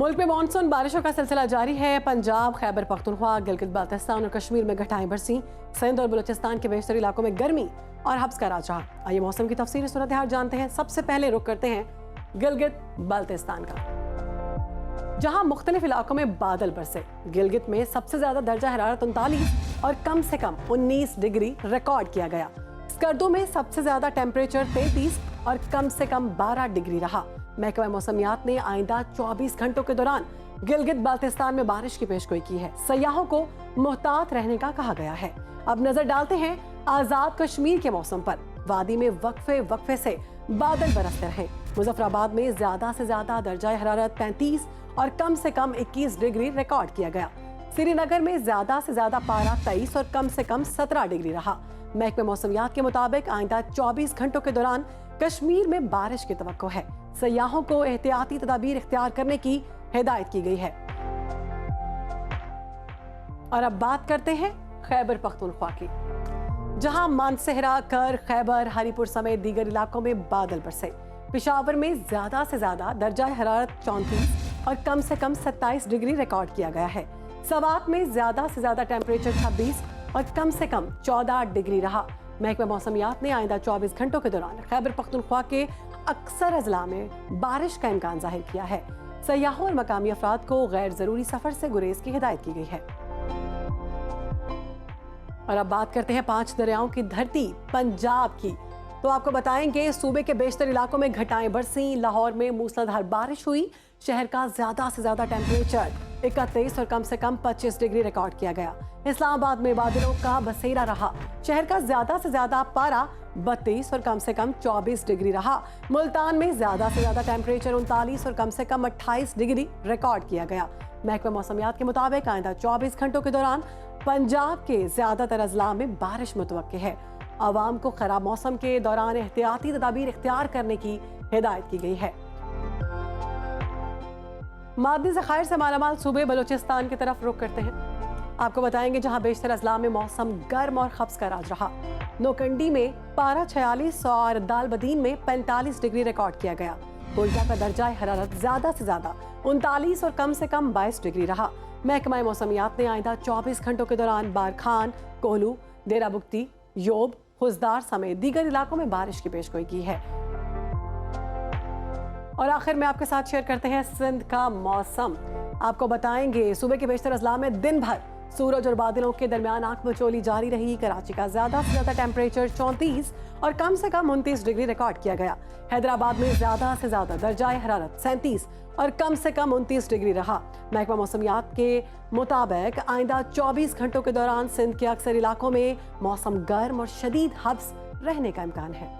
ملک میں مانسون بارشوں کا سلسلہ جاری ہے۔ پنجاب، خیبر پختونخوا، گلگت بلتستان اور کشمیر میں گھٹائیں برسیں۔ سندھ اور بلوچستان کے بیشتر علاقوں میں گرمی اور ہبس کا راج رہا۔ آئیے موسم کی تفصیلی صورتحال جانتے ہیں۔ سب سے پہلے رخ کرتے ہیں گلگت بلتستان کا، جہاں مختلف علاقوں میں بادل برسے۔ گلگت میں سب سے زیادہ درجہ حرارت 39 اور کم سے کم 19 ڈگری ریکارڈ کیا گیا۔ اسکردو میں سب سے زیادہ ٹیمپریچر 33 اور کم سے کم 12 ڈگری رہا۔ محکمہ موسمیات نے آئندہ 24 گھنٹوں کے دوران گلگت بلتستان میں بارش کی پیشگوئی کی ہے۔ سیاحوں کو محتاط رہنے کا کہا گیا ہے۔ اب نظر ڈالتے ہیں آزاد کشمیر کے موسم پر۔ وادی میں وقفے سے بادل برستے رہے۔ مظفر آباد میں زیادہ سے زیادہ درجہ حرارت 35 اور کم سے کم 21 ڈگری ریکارڈ کیا گیا۔ سری نگر میں زیادہ سے زیادہ پارہ 23 اور کم سے کم 17 ڈگری رہا۔ محکمہ موسمیات کے مطابق آئندہ 24 گھنٹوں کے دوران کشمیر میں بارش کی توقع ہے۔ سیاحوں کو احتیاطی تدابیر اختیار کرنے کی ہدایت کی گئی ہے۔ اور اب بات کرتے ہیں خیبر پختونخوا کی، جہاں مانسہرہ، کر، خیبر، ہری پور سمیت دیگر علاقوں میں بادل برسے۔ پشاور میں زیادہ سے زیادہ درجہ حرارت 34 اور کم سے کم 27 ڈگری ریکارڈ کیا گیا ہے۔ سوات میں زیادہ سے زیادہ ٹیمپریچر 26 اور کم سے کم 14 ڈگری رہا۔ محکمہ موسمیات نے آئندہ 24 گھنٹوں کے دوران خیبر پختونخوا کے اکثر اضلاع میں بارش کا امکان ظاہر کیا ہے۔ سیاحوں اور مقامی افراد کو غیر ضروری سفر سے گریز کی ہدایت کی گئی ہے۔ اور اب بات کرتے ہیں 5 دریاؤں کی دھرتی پنجاب کی، تو آپ کو بتائیں گے صوبے کے بیشتر علاقوں میں گھٹائیں برسیں۔ لاہور میں موسلادھار بارش ہوئی۔ شہر کا زیادہ سے زیادہ ٹیمپریچر 31 اور کم سے کم 25 ڈگری ریکارڈ کیا گیا۔ اسلام آباد میں بادلوں کا بسیرا رہا۔ شہر کا زیادہ سے زیادہ پارہ 32 اور کم سے کم 24 ڈگری رہا۔ ملتان میں زیادہ سے زیادہ ٹیمپریچر 39 اور کم سے کم 28 ڈگری ریکارڈ کیا گیا۔ محکمہ موسمیات کے مطابق آئندہ 24 گھنٹوں کے دوران پنجاب کے زیادہ تر اضلاع میں بارش متوقع ہے۔ عوام کو خراب موسم کے دوران احتیاطی تدابیر اختیار کرنے کی ہدایت کی گئی ہے۔ معدنی ذخائر سے مالا مال صوبے بلوچستان کی طرف رخ کرتے ہیں۔ آپ کو بتائیں گے جہاں بیشتر اضلاع میں موسم گرم اور خبس کا راج رہا۔ نوکنڈی میں پارہ 46 اور دال بدین میں 45 ڈگری ریکارڈ کیا گیا۔ کوئٹہ کا درجہ حرارت زیادہ سے زیادہ 39 اور کم سے کم 22 ڈگری رہا۔ محکمہ موسمیات نے آئندہ 24 گھنٹوں کے دوران بارکھان، کوہلو، ڈیرہ بگٹی، یوب، خزدار سمیت دیگر علاقوں میں بارش کی پیشگوئی کی ہے۔ اور آخر میں آپ کے ساتھ شیئر کرتے ہیں سندھ کا موسم۔ آپ کو بتائیں گے صوبے کے بیشتر اضلاع میں دن بھر سورج اور بادلوں کے درمیان آنکھ مچولی جاری رہی۔ کراچی کا زیادہ سے زیادہ ٹیمپریچر 34 اور کم سے کم 29 ڈگری ریکارڈ کیا گیا۔ حیدرآباد میں زیادہ سے زیادہ درجہ حرارت 37 اور کم سے کم 29 ڈگری رہا۔ محکمہ موسمیات کے مطابق آئندہ 24 گھنٹوں کے دوران سندھ کے اکثر علاقوں میں موسم گرم اور شدید ہبس رہنے کا امکان ہے۔